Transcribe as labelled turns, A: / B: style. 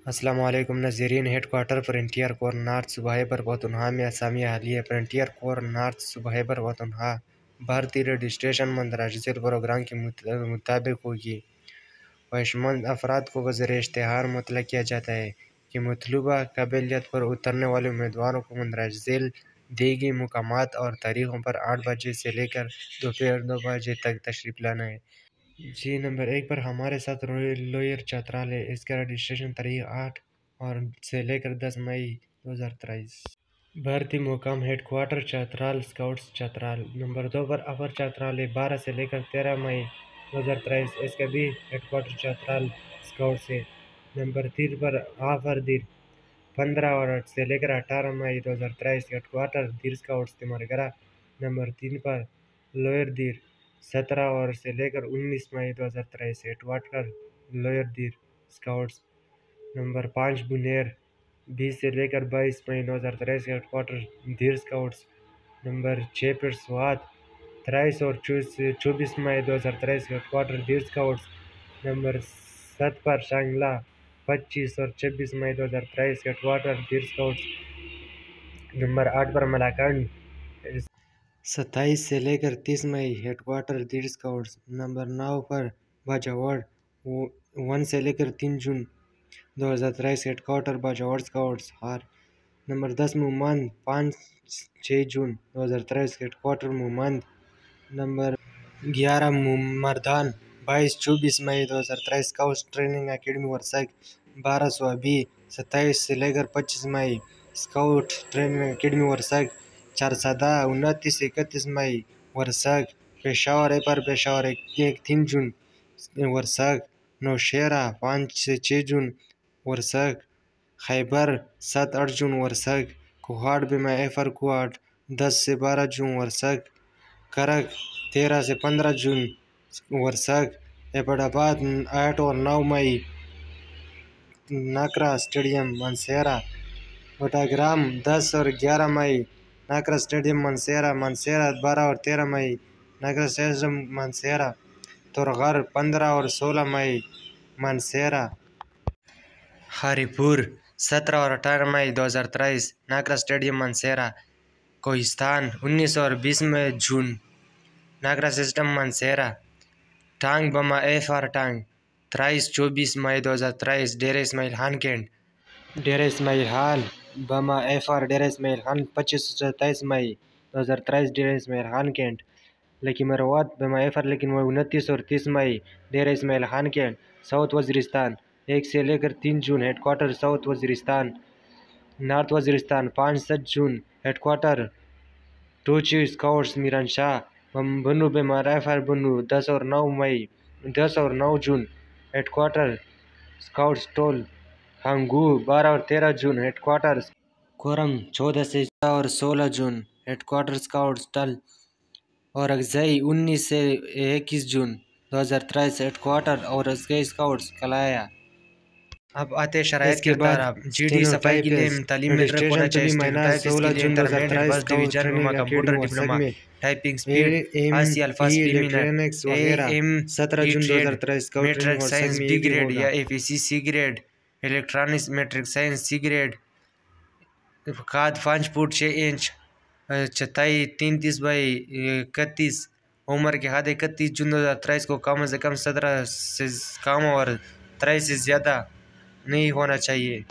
A: السلام علیکم ناظرین، ہیڈ کوارٹر فرنٹیئر کور نارتھ صوبہ پختونخوا میں اسامی حالیہ فرنٹیئر کور نارتھ صوبہ پختونخوا بھارتی رجسٹریشن مندرجہ ذیل پروگرام کے مطابق ہوگی۔ خواہشمند افراد کو بذریعہ اشتہار مطلع کیا جاتا ہے کہ مطلوبہ قابلیت پر اترنے والے امیدواروں کو مندرجہ ذیل دیے گئے مقامات اور تاریخوں پر 8 بجے سے لے کر دوپہر 2 بجے تک تشریف لانا ہے۔ جی نمبر 1 پر ہمارے ساتھ لوئر چترال ہے۔ اس کا رجسٹریشن تاریخ 8 سے لے کر 10 مئی 2023۔ بھارتی مقام headquarter Chitral scouts Chitral. Number 2 پر اپر چترال ہے۔ 12 سے لے کر 13 مئی 2023۔ اس کا بھی ہیڈ کوارٹر چترال اسکاؤٹس ہے۔ نمبر 3 پر آفر دیر 15 سے لے کر 18 مئی 2023۔ Headquarter Dir scouts تمرگرہ۔ Number 3 پر لوئر دیر 17 سے لے کر 19 مئی 2023۔ ہیڈ کوارٹر لوئر دیر اسکاؤٹس۔ نمبر 5 بنیر 20 سے لے کر 22 مئی 2023۔ Headquarter Dir scouts. Number 6 پر سوات 23 اور 24 مئی 2023۔ Headquarter Dir scouts. Number 7 پر شانگلہ 25 اور 26 مئی 2023۔ Headquarter Dir scouts. Number 8 پر ملاکنڈ 27 سے لے کر 30 مئی۔ Headquarter Dir scouts. Number 9 پر باجاوڑ 1 سے لے کر 3 جون 2023۔ ہیڈ کوارٹر باجاوڑ اسکاؤٹس ہار۔ نمبر 10 مومند 5-6 جون 2023۔ Headquarter Mohmand. Number 11 Mardan 22-24 مئی 2023۔ اسکاؤٹس ٹریننگ اکیڈمی ورسک 1200 27 سے لے کر 25 مئی۔ اسکاؤٹ ٹریننگ اکیڈمی ورسک 410 29-31 مئی ورسک۔ پشاور پر پشاور 1-3 جون ورسک۔ نوشہرہ 5-6 جون ورسک۔ خیبر 7-8 جون ورسک۔ کوہاٹ بیمہ ایفر کوہاٹ 10 سے 12 جون ورسک۔ کرک 13 سے 15 جون ورسک۔ ایبٹ آباد 8 اور 9 مئی۔ ناکرا اسٹیڈیم مانسہرہ۔ وٹاگرام 10 اور 11 مئی۔ ناکرا اسٹیڈیم مانسہرہ۔ مانسہرہ 12 اور 13 مئی۔ ناکرا اسٹیڈیم مانسہرہ۔ تورغر 15 اور 16 مئی۔ مانسہرہ۔ ہری پور 17 اور 18 مئی 2023۔ ناکرا اسٹیڈیم مانسہرہ۔ کوہستان 19 اور 20 جون۔ ناکرا اسٹیڈیم مانسہرہ۔ ٹانگ بما ایف آر ٹانگ 23-24 مئی 2023۔ ڈیرہ اسماعیل خان کینٹ۔ ڈیرہ اسماعیل خان بما ایف آر ڈیرہ اسماعیل خان 25-27 مئی 2023۔ ڈیرہ اسماعیل خان کینٹ۔ لکی مروت بما ایف آر لیکن 29 اور 30 مئی۔ ڈیرہ اسماعیل خان کینٹ۔ ساؤتھ وزیرستان 1 سے لے کر 3 جون۔ Head quarter south Waziristan. North Waziristan 5-7 جون۔ Head quarter Tochi scouts Miran Shah. Bannu بما ایف آر بنو 10 اور 9 جون۔ ہیڈ کوارٹر اسکاؤٹس ٹول۔ ہانگو 12 اور 13 جون۔ ہیڈ کوارٹر کورم 14 سے 16 جون۔ ہیڈ کوارٹر اسکاؤٹس ٹل۔ اور اکزئی 19 سے 21 جون 2023۔ ہیڈ کوارٹر اور اکزئی اسکاؤٹس کلایا۔ اب آتے شرائط کے بعد جی ڈی صفائی کے لیے تعلیم میٹرک ہونا چاہیے۔ 16 جون 2023۔ بس division computer diploma typing speed آسی الفاظ پریمینر 17 جون 2023۔ میٹرک سائنس بی گریڈ یا F E C C grade. Electronics matric science C grade. قد 5 فٹ 6 انچ۔ چوڑائی 33/31۔ عمر کے حد 31 جون 2023 کو کم از کم 17 سے کم اور 23 سے زیادہ نہیں ہونا چاہیے۔